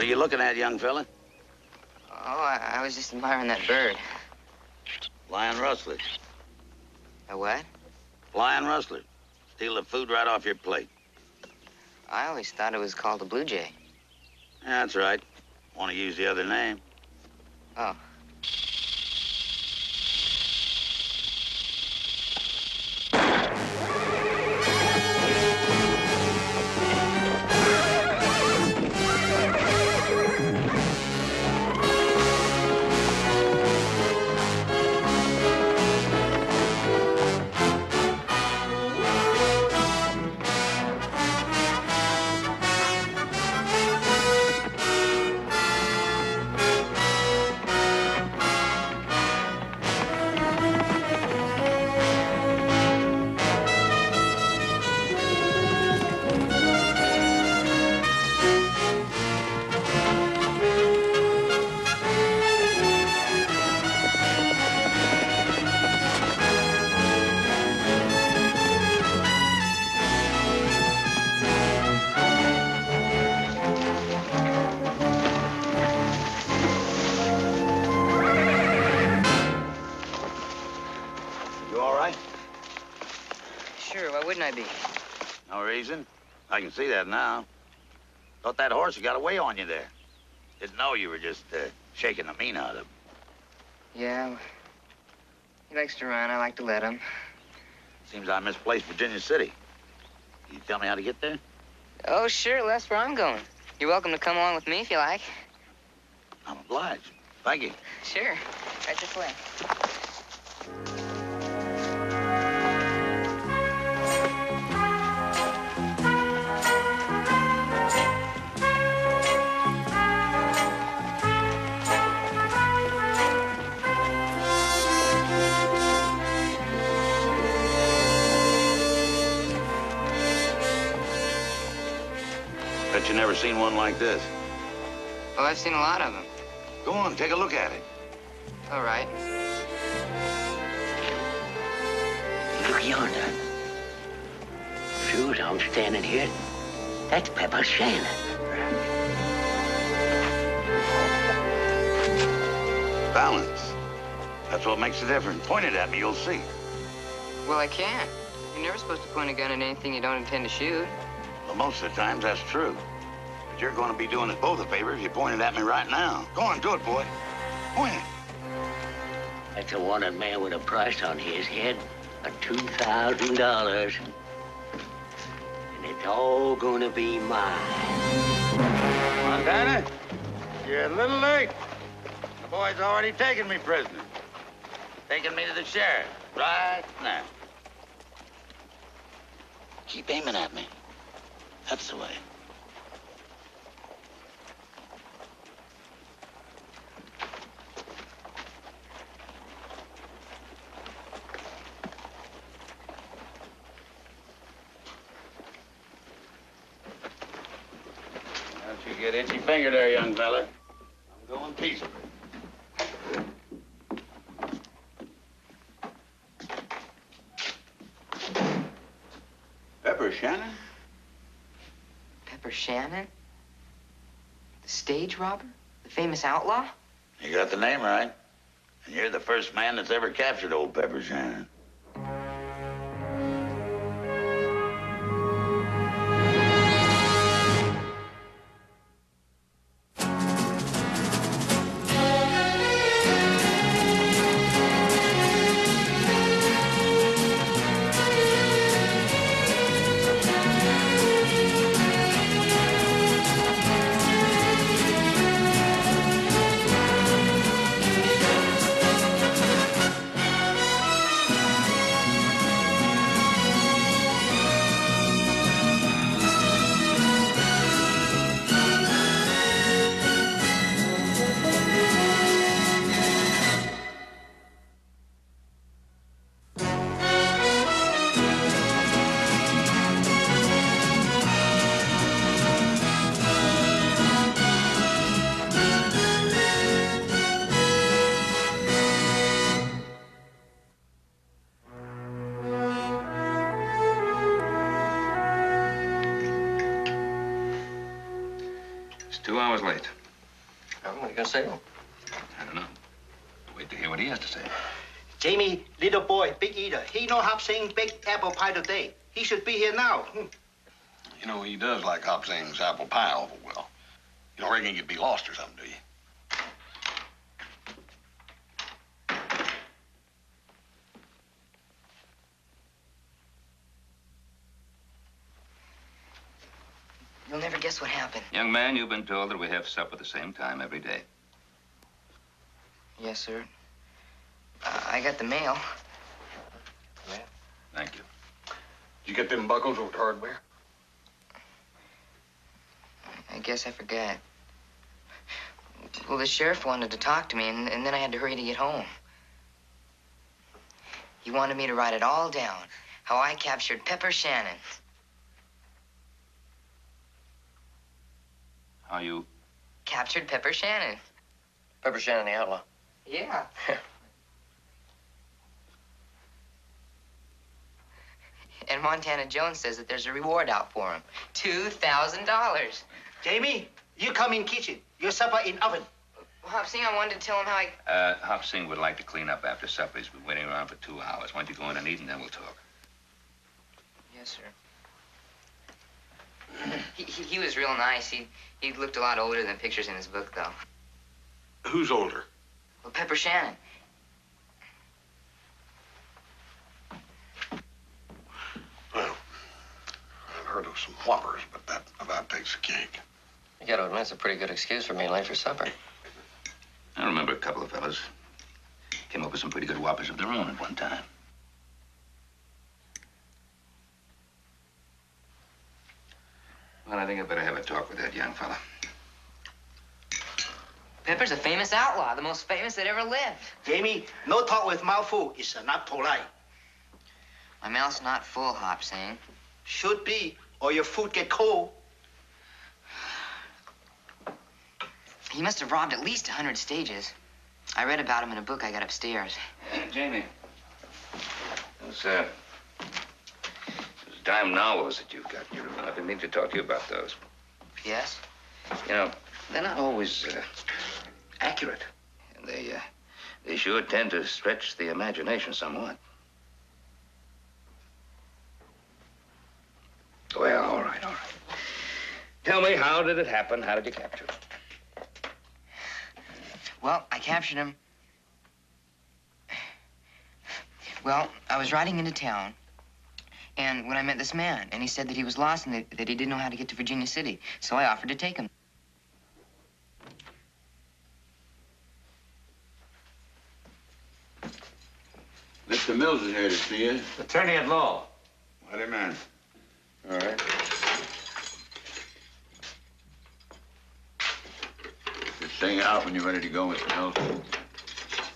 What are you looking at, young fella? Oh, I was just admiring that bird. Flying rustlers. A what? Flying rustlers. Steal the food right off your plate. I always thought it was called a blue jay. Yeah, that's right. Want to use the other name? Oh. Wouldn't I be? No reason. I can see that now. Thought that horse had got away on you there. Didn't know you were just shaking the mean out of him. Yeah. He likes to run. I like to let him. Seems I misplaced Virginia City. Can you tell me how to get there? Oh, sure. That's where I'm going. You're welcome to come along with me if you like. I'm obliged. Thank you. Sure. Right this way. Bet you never seen one like this. Well, I've seen a lot of them. Go on, take a look at it. All right. Look yonder. Shoes I'm standing here. That's Pepper Shannon. Balance. That's what makes the difference. Point it at me, you'll see. Well, I can't. You're never supposed to point a gun at anything you don't intend to shoot. Well, most of the times that's true. But you're going to be doing us both a favor if you point it at me right now. Go on, do it, boy. Point it. That's a wanted man with a price on his head of $2,000. And it's all gonna be mine. Montana, you're a little late. The boy's already taken me prisoner. Taking me to the sheriff right now. Keep aiming at me. That's the way. Don't you get itchy finger there, young fella. I'm going peaceably. Pepper Shannon? Pepper Shannon? The stage robber? The famous outlaw? You got the name right. And you're the first man that's ever captured old Pepper Shannon. He's 2 hours late. What are you gonna say to him? I don't know. Wait to hear what he has to say. Jamie, little boy, big eater. He know Hop Sing big apple pie today. He should be here now. You know, he does like Hop Sing's apple pie awful well. You don't reckon you'd be lost or something, do you? You'll never guess what happened. Young man, you've been told that we have supper the same time every day. Yes, sir. I got the mail. Thank you. Did you get them buckles over at hardware? I guess I forgot. Well, the sheriff wanted to talk to me, and then I had to hurry to get home. He wanted me to write it all down, how I captured Pepper Shannon. How you? Captured Pepper Shannon. Pepper Shannon, the outlaw. Yeah. And Montana Jones says that there's a reward out for him. $2,000. Jamie, you come in kitchen. Your supper in oven. Well, Hop Sing, I wanted to tell him how I... Hop Sing would like to clean up after supper. He's been waiting around for 2 hours. Why don't you go in and eat, and then we'll talk. Yes, sir. He was real nice. He looked a lot older than pictures in his book, though. Who's older? Well, Pepper Shannon. Well, I've heard of some whoppers, but that about takes the cake. You gotta admit, it's a pretty good excuse for being late for supper. I remember a couple of fellas came up with some pretty good whoppers of their own at one time. Well, I think I'd better have a talk with that young fella. Pepper's a famous outlaw, the most famous that ever lived. Jamie, no talk with mouth full. It's not polite. My mouth's not full, Hop Sing. Should be, or your food get cold. He must have robbed at least 100 stages. I read about him in a book I got upstairs. Jamie, those dime novels that you've got, I've been meaning to talk to you about those. Yes? You know, they're not always accurate. And they sure tend to stretch the imagination somewhat. Well, all right. Tell me, how did it happen? How did you capture it? Well, I captured him. Well, I was riding into town, and when I met this man, and he said that he was lost and that he didn't know how to get to Virginia City, so I offered to take him. Mr. Mills is here to see you. Attorney at law. What man? All right. Just sing out when you're ready to go, Mr. Mills.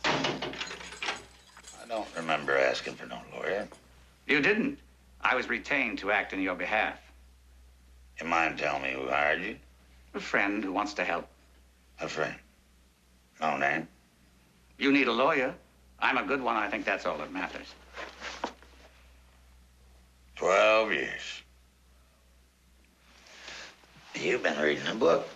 I don't remember asking for no lawyer. You didn't. I was retained to act in your behalf. You mind telling me who hired you? A friend who wants to help. A friend. No name? You need a lawyer. I'm a good one. I think that's all that matters. 12 years. You've been reading a book.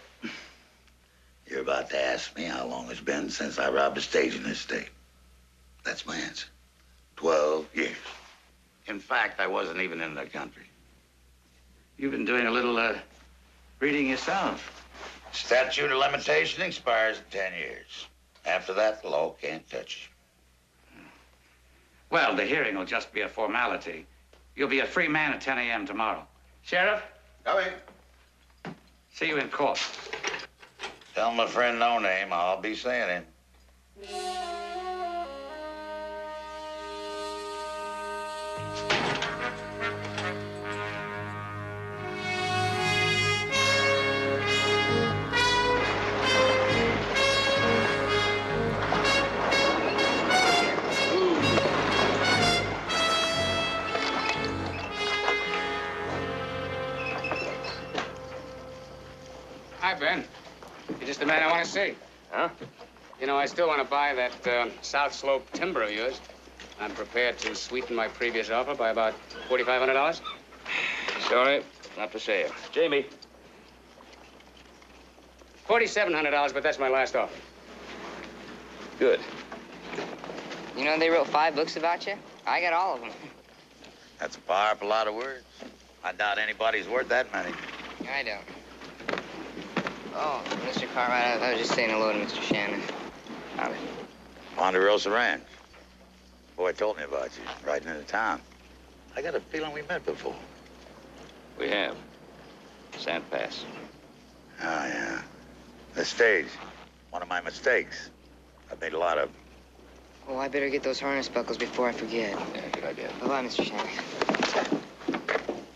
You're about to ask me how long it's been since I robbed a stage in this state. That's my answer. 12 years. In fact, I wasn't even in the country. You've been doing a little, reading yourself. Statute of limitation expires in 10 years. After that, the law can't touch you. Well, the hearing will just be a formality. You'll be a free man at 10 a.m. tomorrow. Sheriff? Coming. See you in court. Tell my friend no name, I'll be seeing him. Hi, Ben. You're just the man I want to see. Huh? You know, I still want to buy that South Slope timber of yours. I'm prepared to sweeten my previous offer by about $4,500. Sorry, not for sale. Jamie. $4,700, but that's my last offer. Good. You know, they wrote 5 books about you. I got all of them. That's a powerful lot of words. I doubt anybody's worth that many. I don't. Oh, Mr. Cartwright, I was just saying hello to Mr. Shannon. Howdy. Ponderosa Ranch. Boy told me about you, riding into town. I got a feeling we met before. We have. Sand Pass. Oh, yeah. The stage. One of my mistakes. I've made a lot of them. Oh, I better get those harness buckles before I forget. Yeah, good idea. Bye-bye, Mr. Shannon.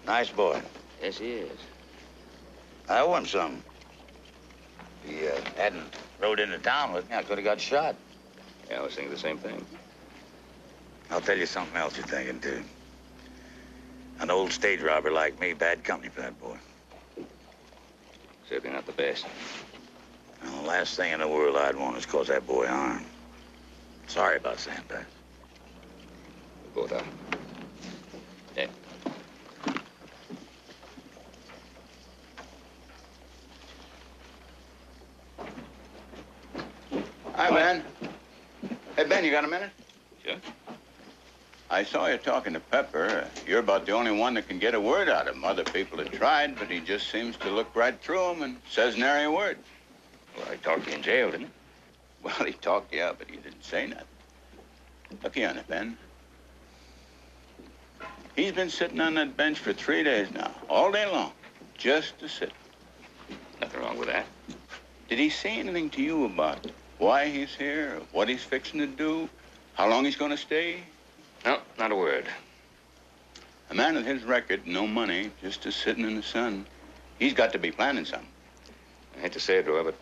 Nice boy. Yes, he is. I owe him something. If he hadn't rode into town with me, I could have got shot. Yeah, I was thinking the same thing. I'll tell you something else you're thinking, too. An old stage robber like me, bad company for that boy. Certainly not the best. Well, the last thing in the world I'd want is cause that boy harm. Sorry about Sandpass. We both are. Yeah. Hi, Ben. Hey, Ben, you got a minute? Sure. I saw you talking to Pepper. You're about the only one that can get a word out of him. Other people have tried, but he just seems to look right through them and says nary a word. Well, I talked to you in jail, didn't he? Well, he talked, yeah, but he didn't say nothing. Look here on it, Ben. He's been sitting on that bench for 3 days now, all day long, just to sit. Nothing wrong with that. Did he say anything to you about why he's here, what he's fixing to do, how long he's going to stay? No, not a word. A man with his record, no money, just a sitting in the sun, he's got to be planning something. I hate to say it, Roy, but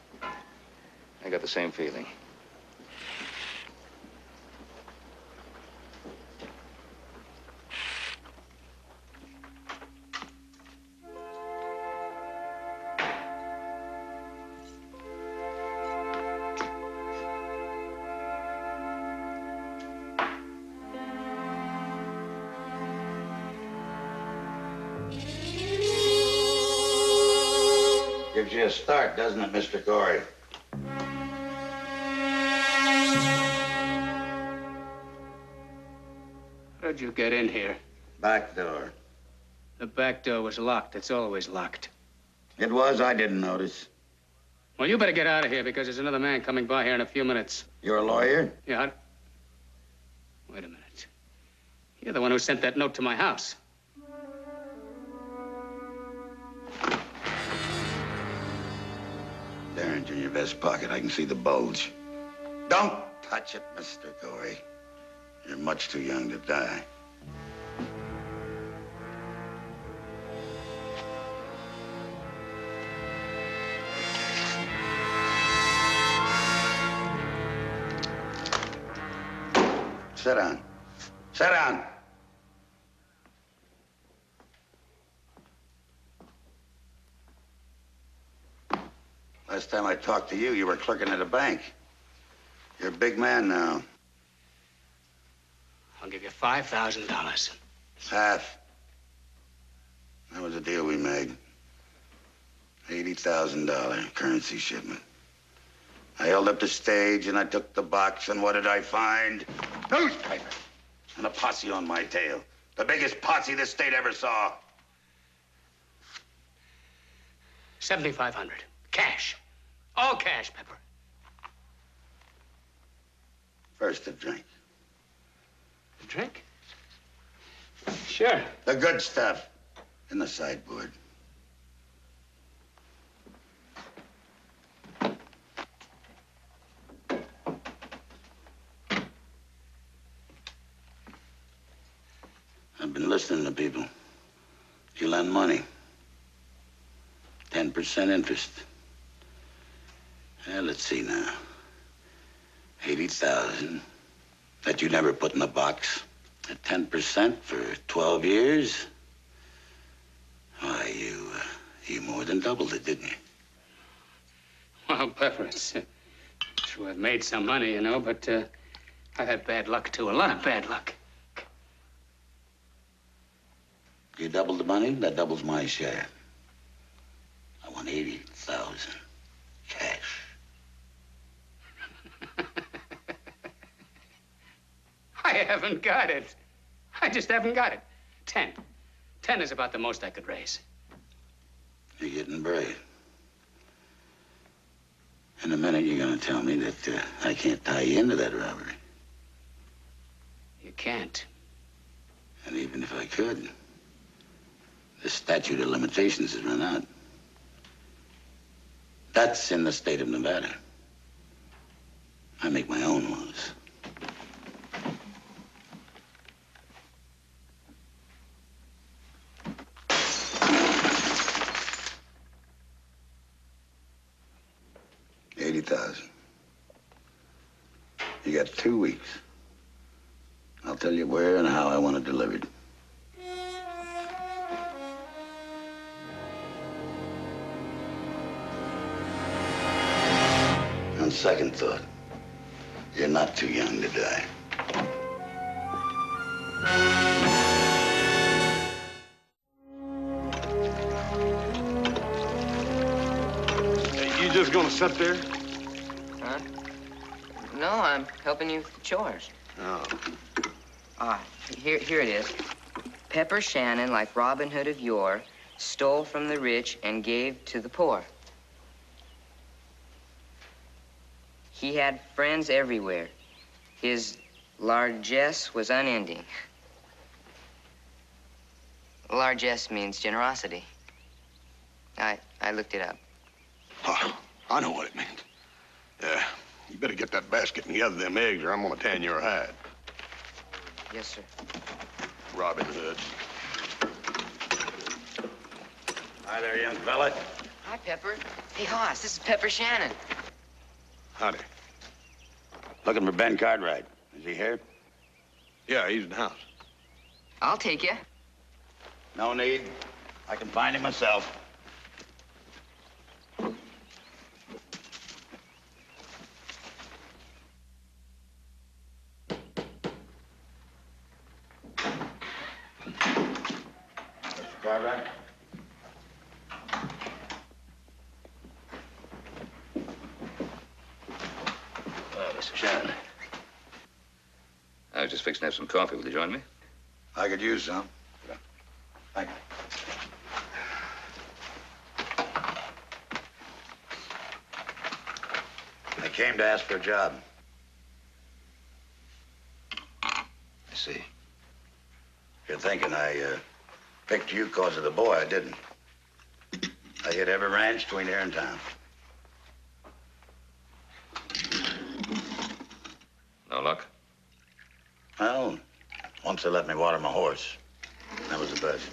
I got the same feeling. Gives you a start, doesn't it, Mr. Corey? How'd you get in here? Back door. The back door was locked. It's always locked. It was. I didn't notice. Well, you better get out of here because there's another man coming by here in a few minutes. You're a lawyer? Yeah. Wait a minute. You're the one who sent that note to my house. There, in your vest pocket. I can see the bulge. Don't touch it, Mr. Corey. You're much too young to die. Sit down. Sit down. Last time I talked to you, you were clerking at a bank. You're a big man now. I'll give you $5,000. Half. That was the deal we made. $80,000 currency shipment. I held up the stage and I took the box, and what did I find? Newspaper. And a posse on my tail. The biggest posse this state ever saw. $7,500. Cash. All cash, Pepper. First a drink. A drink? Sure. The good stuff in the sideboard. I've been listening to people. You lend money. 10% interest. Well, let's see now. 80,000 that you never put in the box. At 10% for 12 years. Why, you more than doubled it, didn't you? Well, Pepper, it's true I've made some money, you know, but I've had bad luck, too. A lot of bad luck. You doubled the money, that doubles my share. I want 80,000 cash. I haven't got it. I just haven't got it. 10. 10 is about the most I could raise. You're getting brave. In a minute, you're going to tell me that I can't tie you into that robbery. You can't. And even if I could, the statute of limitations has run out. That's in the state of Nevada. I make my own laws. $80,000. You got 2 weeks. I'll tell you where and how I want it delivered. On second thought, you're not too young to die. Hey, you just gonna sit there? Huh? No, I'm helping you with the chores. Oh. Here it is. Pepper Shannon, like Robin Hood of yore, stole from the rich and gave to the poor. He had friends everywhere. His largesse was unending. Largesse means generosity. I looked it up. Oh, I know what it means. You better get that basket and gather them eggs, or I'm gonna tan your hide. Yes, sir. Robin Hood. Hi there, young fella. Hi, Pepper. Hey, Hoss, this is Pepper Shannon. Howdy. Looking for Ben Cartwright. Is he here? Yeah, he's in the house. I'll take you. No need. I can find him myself. Mr. Cartwright? Mr. Shannon. I was just fixing to have some coffee. Will you join me? I could use some. Thank you. I came to ask for a job. I see. If you're thinking I picked you because of the boy, I didn't. I hit every ranch between here and town. No luck? Well, once they let me water my horse. That was the best.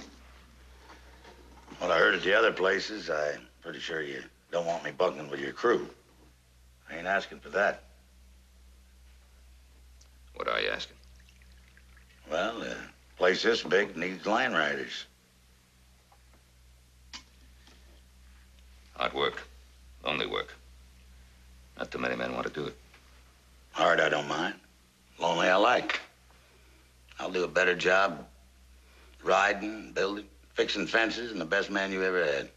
What I heard at the other places, I'm pretty sure you don't want me bugging with your crew. I ain't asking for that. What are you asking? Well, a place this big needs line riders. Hard work. Lonely work. Not too many men want to do it. Hard, I don't mind. Lonely, I like. I'll do a better job riding, building, fixing fences than the best man you ever had.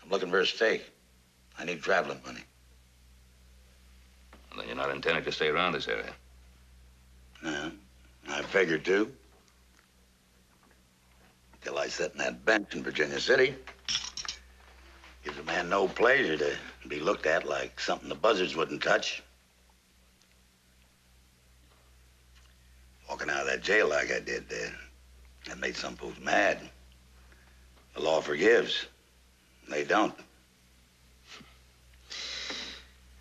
I'm looking for a stake. I need traveling money. Well, then you're not intending to stay around this area. No, I figured to. Till I sat in that bench in Virginia City. Gives a man no pleasure to be looked at like something the buzzards wouldn't touch. Walking out of that jail like I did there, that made some folks mad. The law forgives. They don't.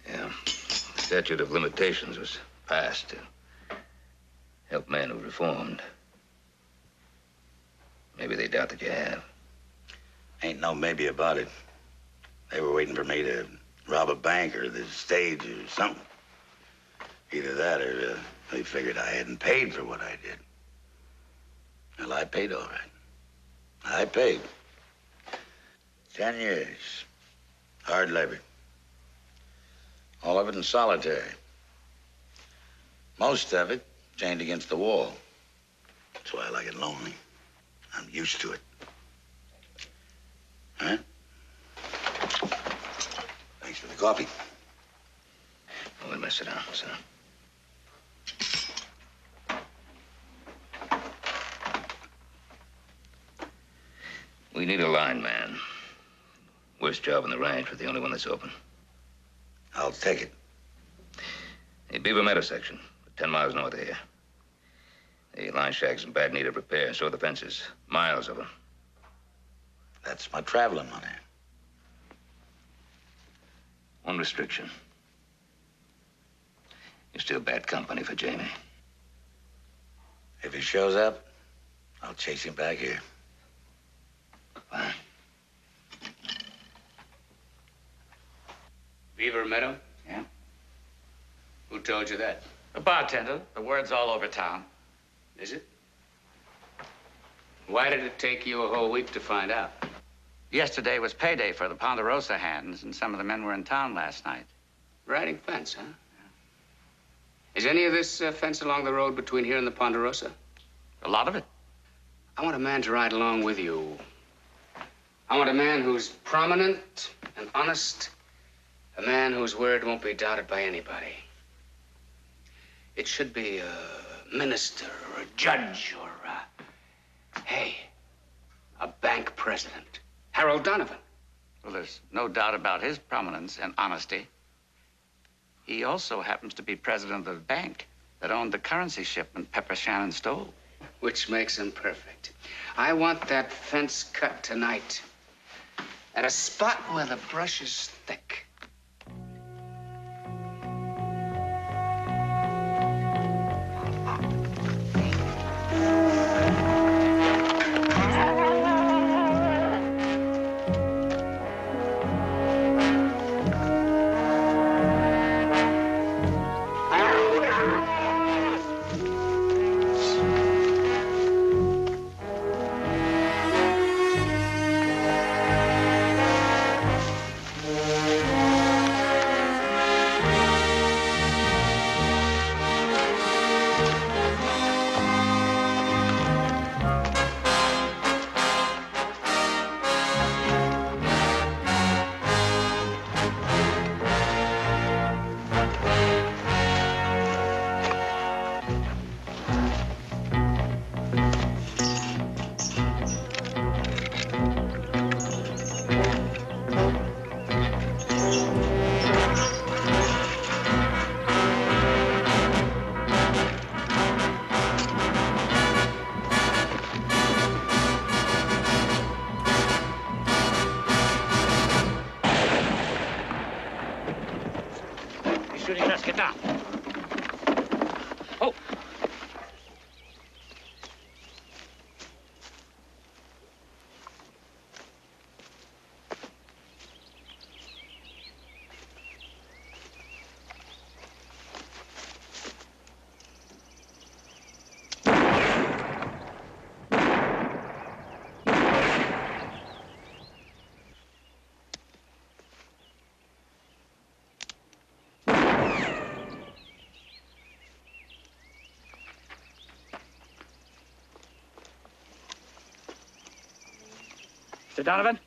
Yeah. The statute of limitations was passed to help men who reformed. Maybe they doubt that you have. Ain't no maybe about it. They were waiting for me to rob a bank or the stage or something. Either that or they figured I hadn't paid for what I did. Well, I paid all right. I paid. 10 years. Hard labor. All of it in solitary. Most of it chained against the wall. That's why I like it lonely. I'm used to it. Huh? Thanks for the coffee. Well, then, sit down, sit down. We need a lineman. Worst job on the ranch, but the only one that's open. I'll take it. The Beaver Meadow section, 10 miles north of here. The line shack's in bad need of repair, so are the fences. Miles of them. That's my traveling money. One restriction. You're still bad company for Jamie. If he shows up, I'll chase him back here. Fine. Beaver Meadow? Yeah. Who told you that? The bartender. The word's all over town. Is it? Why did it take you a whole week to find out? Yesterday was payday for the Ponderosa hands, and some of the men were in town last night. Riding fence, huh? Is any of this fence along the road between here and the Ponderosa? A lot of it. I want a man to ride along with you. I want a man who's prominent and honest. A man whose word won't be doubted by anybody. It should be a minister or a judge or a bank president. Harold Donovan. Well, there's no doubt about his prominence and honesty. He also happens to be president of the bank that owned the currency shipment Pepper Shannon stole. Which makes him perfect. I want that fence cut tonight. At a spot where the brush is thick. Let's get down. Oh. Mr. Donovan?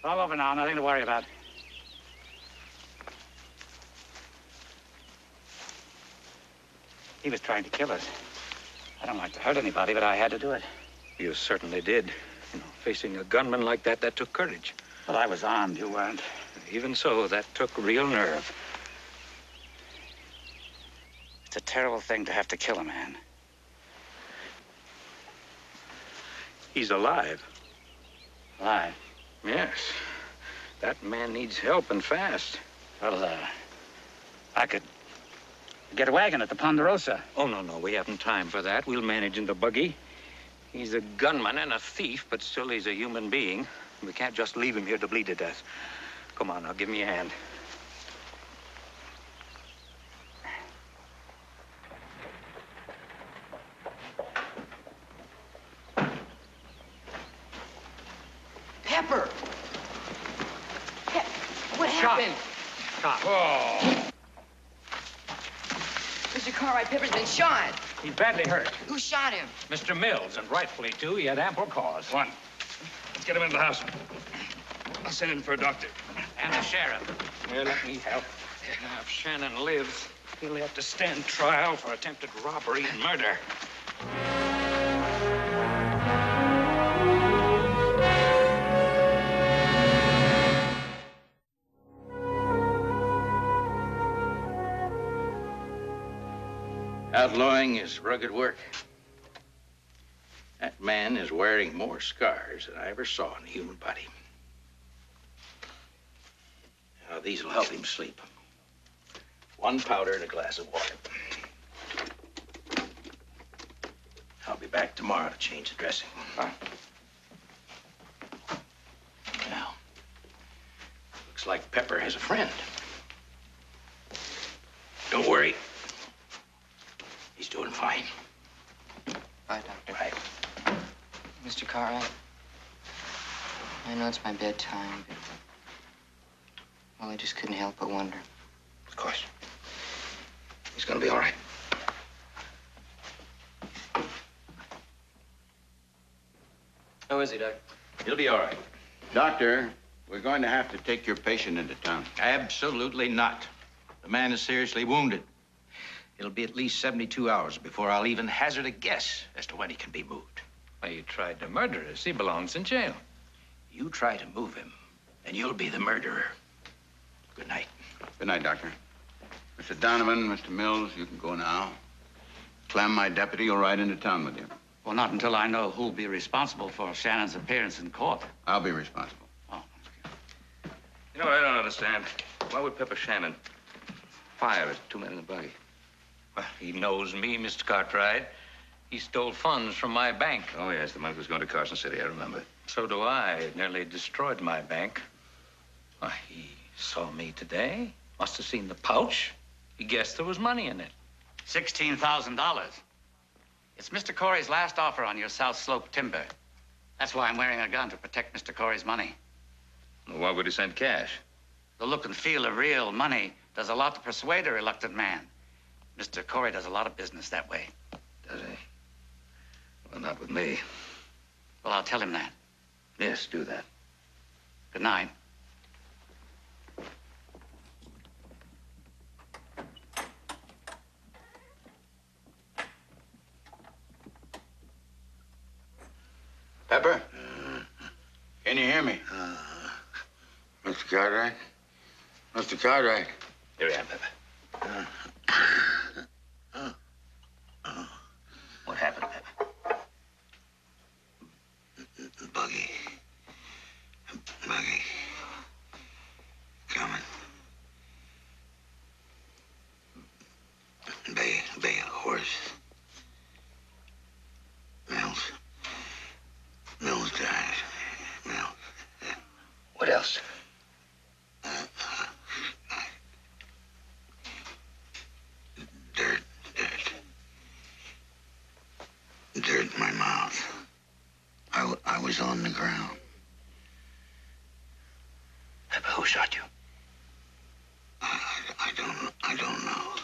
All over now, nothing to worry about. He was trying to kill us. I don't like to hurt anybody, but I had to do it. You certainly did. You know, facing a gunman like that took courage. Well, I was armed, you weren't. Even so, that took real nerve. It's a terrible thing to have to kill a man. He's alive. Alive? Yes. That man needs help and fast. Well, I could get a wagon at the Ponderosa. Oh, no. We haven't time for that. We'll manage in the buggy. He's a gunman and a thief, but still he's a human being. We can't just leave him here to bleed to death. Come on, now, give me a hand. Pepper! What happened? Shot. Whoa. Mr. Cartwright, Pepper's been shot. He's badly hurt. Who shot him? Mr. Mills, and rightfully, too. He had ample cause. One. Let's get him into the house. I'll send in for a doctor. And the sheriff. Well, let me help. Now, if Shannon lives, he'll have to stand trial for attempted robbery and murder. Outlawing is rugged work. That man is wearing more scars than I ever saw in a human body. Now, these will help him sleep. 1 powder and a glass of water. I'll be back tomorrow to change the dressing. Fine. Now, looks like Pepper has a friend. Don't worry. He's doing fine. Bye, Doctor. Right. Mr. Cartwright, I know it's my bedtime, but... well, I just couldn't help but wonder. Of course. He's gonna be all right. How is he, Doc? He'll be all right. Doctor, we're going to have to take your patient into town. Absolutely not. The man is seriously wounded. It'll be at least 72 hours before I'll even hazard a guess as to when he can be moved. Well, you tried to murder us. He belongs in jail. You try to move him, and you'll be the murderer. Good night. Good night, Doctor. Mr. Donovan, Mr. Mills, you can go now. Clem, my deputy, will ride into town with you. Well, not until I know who'll be responsible for Shannon's appearance in court. I'll be responsible. Oh. You know what I don't understand? Why would Pepper Shannon fire at 2 men in the buggy? Well, he knows me, Mr. Cartwright. He stole funds from my bank. Oh, yes, the money was going to Carson City, I remember. So do I. It nearly destroyed my bank. Why, he saw me today. Must have seen the pouch. He guessed there was money in it. $16,000. It's Mr. Corey's last offer on your South Slope timber. That's why I'm wearing a gun, to protect Mr. Corey's money. Well, why would he send cash? The look and feel of real money does a lot to persuade a reluctant man. Mr. Corey does a lot of business that way. Does he? Well, not with me. Well, I'll tell him that. Yes, do that. Good night. Pepper? Can you hear me? Mr. Cartwright? Mr. Cartwright? Here I am, Pepper. What happened, Pepper? Buggy. Coming. Bay horse. Mills died. Mills. What else? Dirt in my mouth. I was on the ground. Pepper, who shot you? I don't know.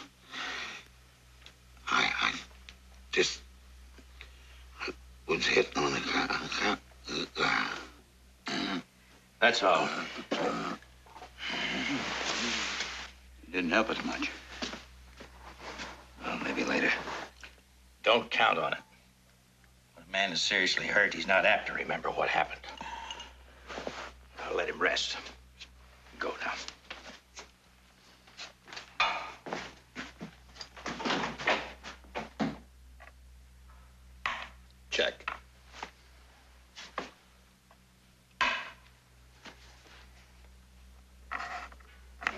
I just was hit on the ground. That's all. Didn't help us much. Well, maybe later. Don't count on it. When a man is seriously hurt, he's not apt to remember what happened. I'll let him rest. Go now. Check.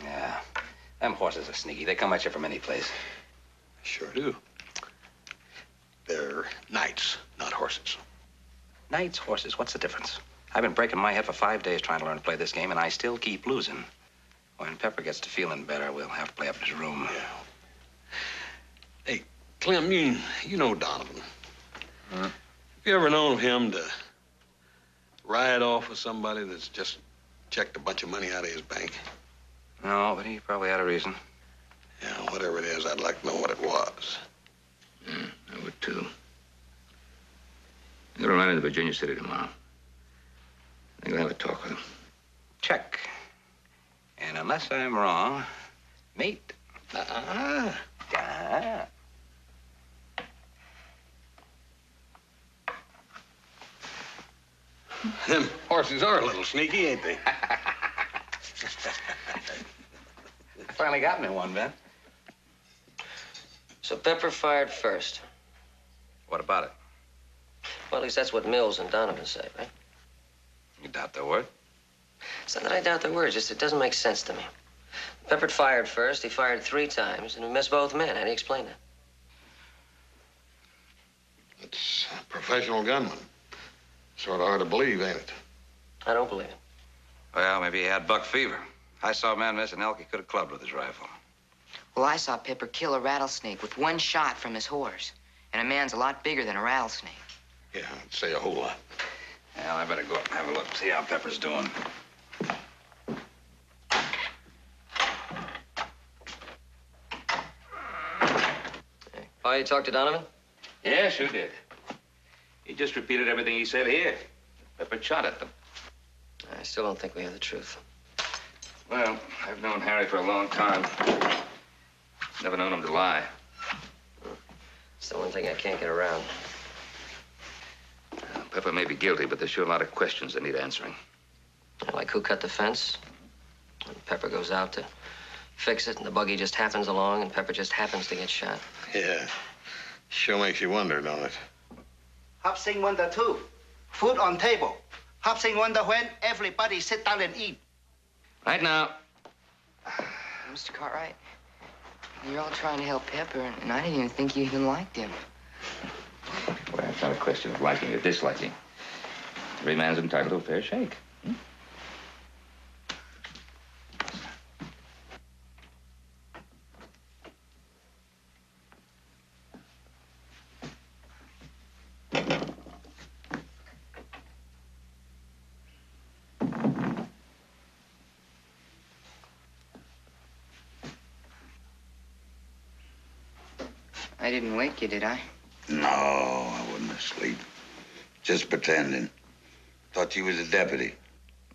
Yeah. Them horses are sneaky. They come at you from any place. Sure do. They're knights, not horses. Knights, horses, what's the difference? I've been breaking my head for 5 days trying to learn to play this game, and I still keep losing. When Pepper gets to feeling better, we'll have to play up in his room. Yeah. Hey, Clem, you know Donovan. Huh? Have you ever known him to ride off with somebody that's just checked a bunch of money out of his bank? No, but he probably had a reason. Yeah, whatever it is, I'd like to know what it was. I would, too. I'm going to run into Virginia City tomorrow. I'm going to have a talk with him. Check. And unless I'm wrong, mate. Them horses are a little sneaky, ain't they? I finally got me one, Ben. So Pepper fired first. What about it? Well, at least that's what Mills and Donovan say, right? You doubt their word? It's not that I doubt their words, just it doesn't make sense to me. Pepper fired first, he fired 3 times, and we missed both men. How do you explain that? It's a professional gunman. Sort of hard to believe, ain't it? I don't believe it. Well, maybe he had buck fever. I saw a man miss an elk he could have clubbed with his rifle. Well, I saw Pepper kill a rattlesnake with 1 shot from his horse. And a man's a lot bigger than a rattlesnake. Yeah, I'd say a whole lot. Well, I better go up and have a look, see how Pepper's doing. Hey. Oh, you talked to Donovan? Yeah, sure did. He just repeated everything he said here. Pepper shot at them. I still don't think we have the truth. Well, I've known Harry for a long time. Never known him to lie. It's the one thing I can't get around. Pepper may be guilty, but there's sure a lot of questions that need answering. Like who cut the fence? And Pepper goes out to fix it, and the buggy just happens along, and Pepper just happens to get shot. Yeah. Sure makes you wonder, don't it? Hop Sing wonder too. Food on table. Hop Sing wonder when everybody sit down and eat. Right now. Mr. Cartwright, you're all trying to help Pepper, and I didn't even think you even liked him. Well, it's not a question of liking or disliking. Every man's entitled to a fair shake. I didn't wake you, did I? No, I wasn't asleep. Just pretending. Thought you was a deputy.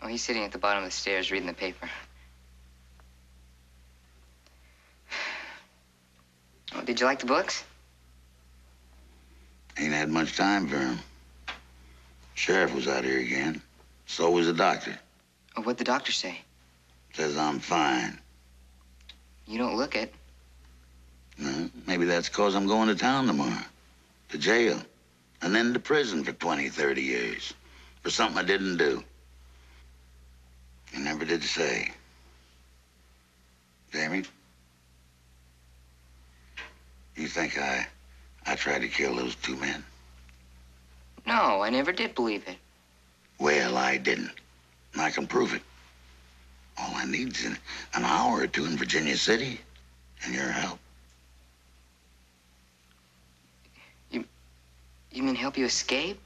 Oh, he's sitting at the bottom of the stairs reading the paper. Oh, did you like the books? Ain't had much time for him. Sheriff was out here again. So was the doctor. Oh, what'd the doctor say? Says I'm fine. You don't look it. No, maybe that's 'cause I'm going to town tomorrow. To jail. And then to prison for 20, 30 years. For something I didn't do. He never did say. Jamie? You think I tried to kill those 2 men? No, I never did believe it. Well, I didn't. And I can prove it. All I need's an hour or 2 in Virginia City. And your help. You mean help you escape?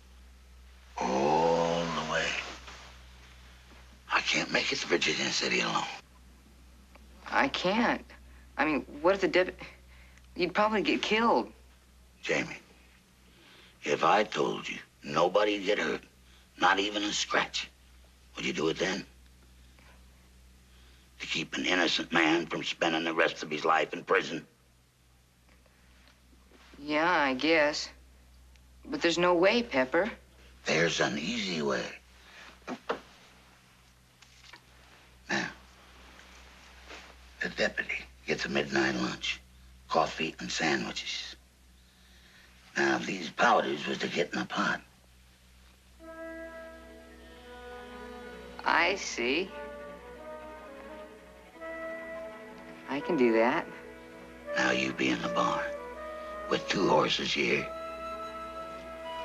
All the way. I can't make it to Virginia City alone. I can't. I mean, what if the you'd probably get killed. Jamie, if I told you nobody'd get hurt, not even a scratch, would you do it then? To keep an innocent man from spending the rest of his life in prison? Yeah, I guess. But there's no way, Pepper. There's an easy way. Now, the deputy gets a midnight lunch, coffee and sandwiches. Now, if these powders was to get in a pot. I see. I can do that. Now you be in the barn with 2 horses here.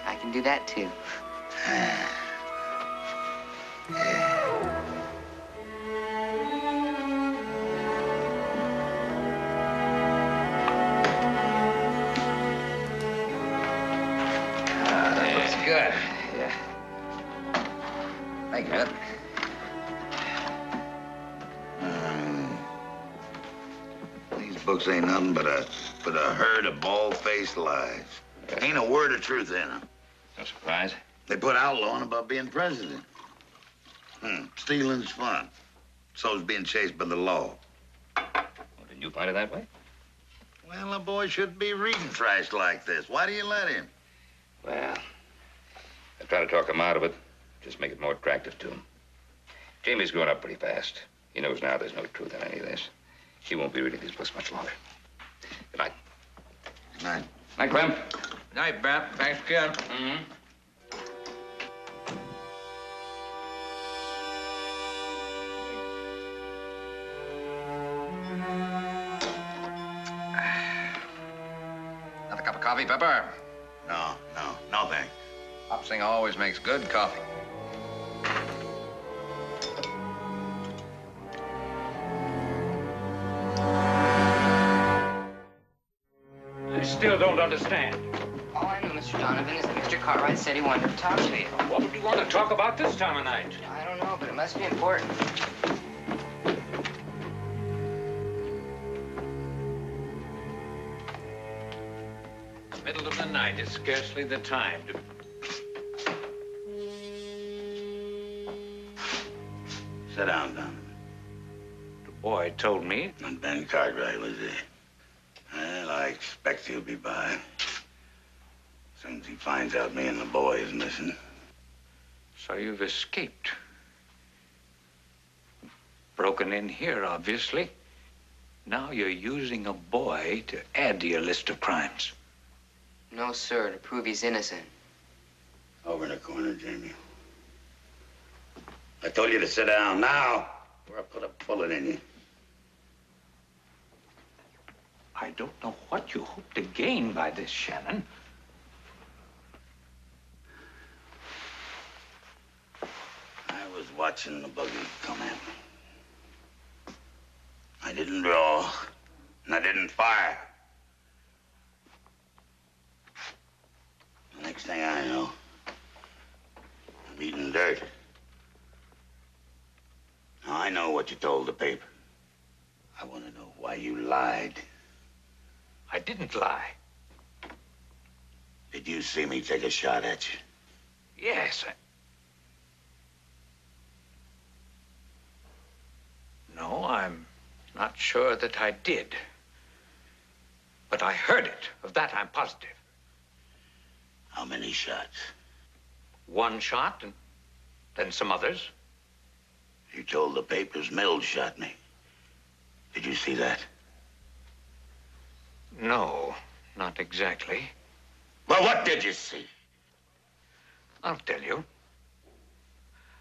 I can do that, too. That looks good. Yeah. Thank you, Ed. These books ain't nothing but a herd of bald-faced lies. Ain't a word of truth in them. No surprise. They put outlawing about being president. Stealing's fun. So's being chased by the law. Well, didn't you find it that way? Well, a boy shouldn't be reading trash like this. Why do you let him? Well, I try to talk him out of it. Just make it more attractive to him. Jamie's grown up pretty fast. He knows now there's no truth in any of this. He won't be reading these books much longer. Good night. night. Night, Clem. Night, Bap. Thanks, kid. Mm-hmm. Another cup of coffee, Pepper? No, thanks. Hopsing always makes good coffee. I still don't understand. All I know, Mr. Donovan, is that Mr. Cartwright said he wanted to talk to you. What would you want to talk about this time of night? I don't know, but it must be important. Middle of the night is scarcely the time to... Sit down, Donovan. The boy told me. And Ben Cartwright was there. Well, I expect he'll be by. As soon as he finds out me and the boy is missing. So you've escaped. Broken in here, obviously. Now you're using a boy to add to your list of crimes. No, sir, to prove he's innocent. Over in the corner, Jamie. I told you to sit down now, or I'll put a bullet in you. I don't know what you hope to gain by this, Shannon. I was watching the buggy come at me. I didn't draw, and I didn't fire. The next thing I know, I'm eating dirt. Now, I know what you told the paper. I want to know why you lied. I didn't lie. Did you see me take a shot at you? Yes. No, I'm not sure that I did. But I heard it. Of that, I'm positive. How many shots? One shot, and then some others. You told the papers Mills shot me. Did you see that? No, not exactly. Well, what did you see? I'll tell you.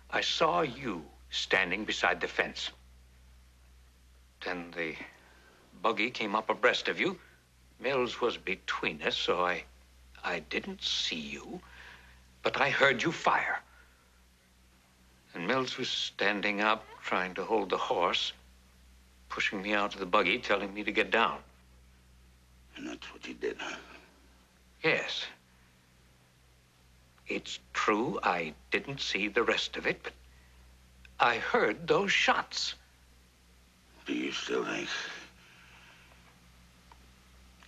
I saw you standing beside the fence. Then the buggy came up abreast of you. Mills was between us, so I didn't see you, but I heard you fire. And Mills was standing up, trying to hold the horse, pushing me out of the buggy, telling me to get down. And that's what you did, huh? Yes. It's true I didn't see the rest of it, but I heard those shots. Do you still think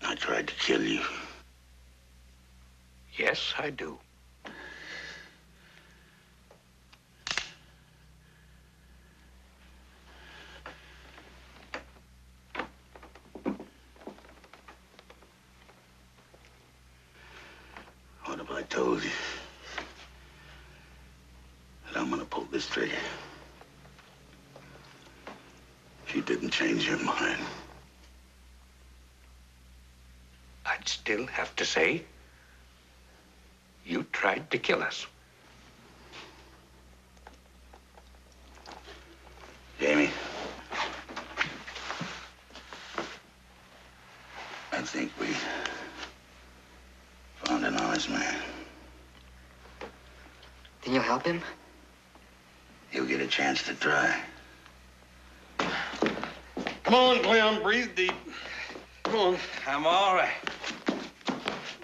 I tried to kill you? Yes, I do. What if I told you that I'm gonna pull this trigger? If you didn't change your mind. I'd still have to say you tried to kill us. Jamie, I think we found an honest man. Then you'll help him? You'll get a chance to try. Come on, Clem, breathe deep. Come on. I'm all right.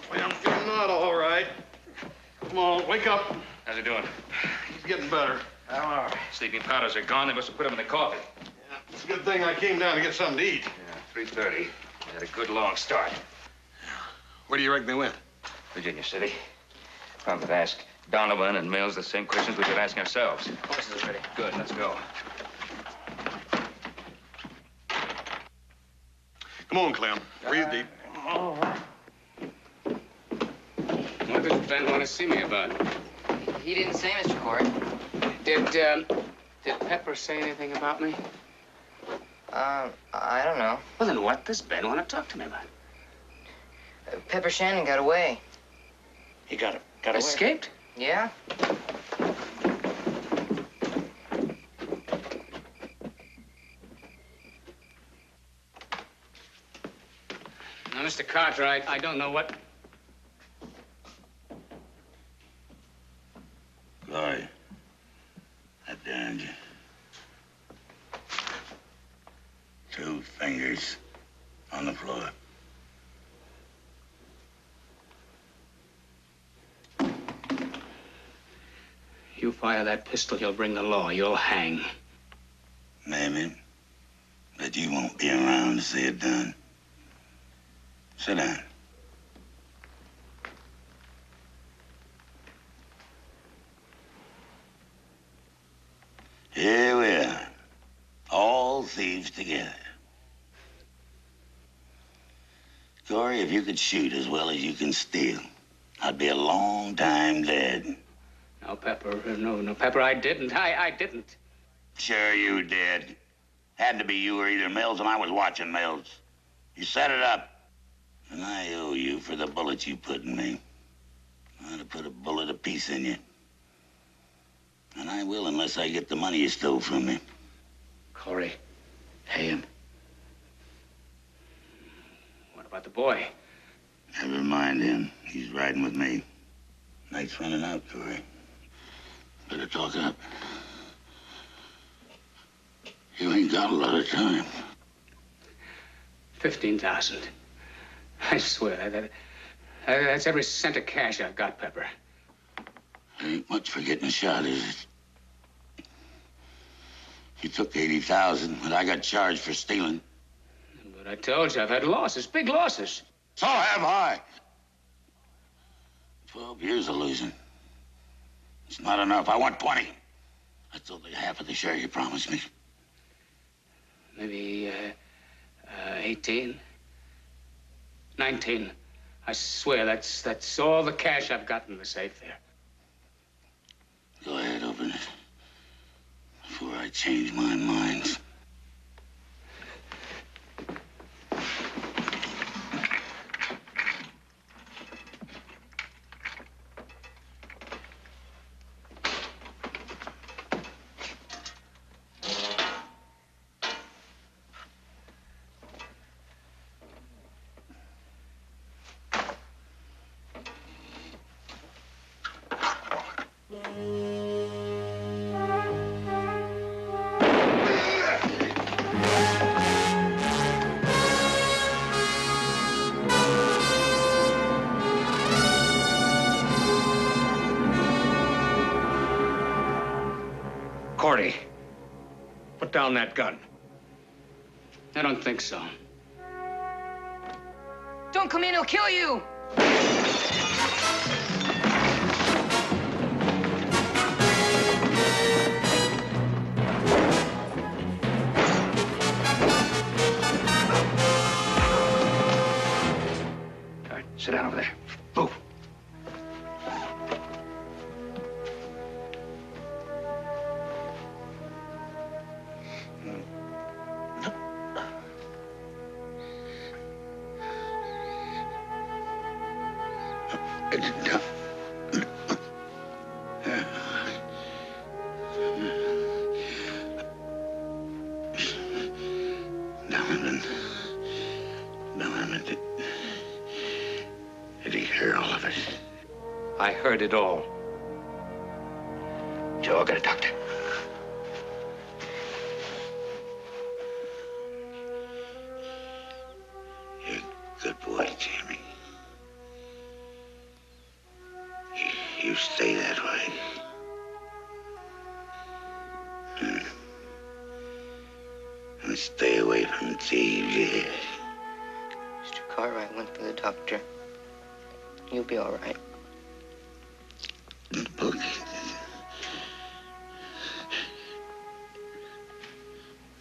Clem, you're not all right. Come on, wake up. How's he doing? He's getting better. I'm all right. Sleeping powders are gone. They must have put him in the coffee. Yeah, it's a good thing I came down to get something to eat. Yeah, 3:30. Had a good long start. Where do you reckon they went? Virginia City. I'm gonna ask Donovan and Mills the same questions we've been asking ourselves. Horses are ready. Good, let's go. Come on, Clem. Breathe deep. What does Ben want to see me about? He didn't say, Mr. Court. Did Pepper say anything about me? I don't know. Well, then what does Ben want to talk to me about? Pepper Shannon got away. He got away? Escaped? Yeah? Now, Mr. Cartwright, I don't know what... Glory, I damned you. 2 fingers on the floor. You fire that pistol, you'll bring the law. You'll hang. Maybe. But you won't be around to see it done. Sit down. Here we are. All thieves together. Corey, if you could shoot as well as you can steal, I'd be a long time dead. No, Pepper. No, Pepper, I didn't. I didn't. Sure you did. Had to be you or either Mills, and I was watching Mills. You set it up. And I owe you for the bullets you put in me. I ought to put a bullet apiece in you. And I will unless I get the money you stole from me. Corey, pay him. What about the boy? Never mind him. He's riding with me. Night's running out, Corey. Better talk up. You ain't got a lot of time. 15,000. I swear, that's every cent of cash I've got, Pepper. Ain't much for getting shot, is it? You took 80,000, but I got charged for stealing. But I told you, I've had losses, big losses. So have I. 12 years of losing. It's not enough. I want 20. That's only half of the share you promised me. Maybe, 18? 19. I swear, that's all the cash I've got in the safe there. Go ahead, open it. Before I change my mind. Cordy, put down that gun. I don't think so. Don't come in, he'll kill you! All right, sit down over there. Move. Did he hear all of it? I heard it all. Joe, I'll get a doctor. You're a good boy, Jamie. You stay that way. And stay away from thieves, yeah. Mr. Cartwright went for the doctor. You'll be all right.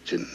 Didn't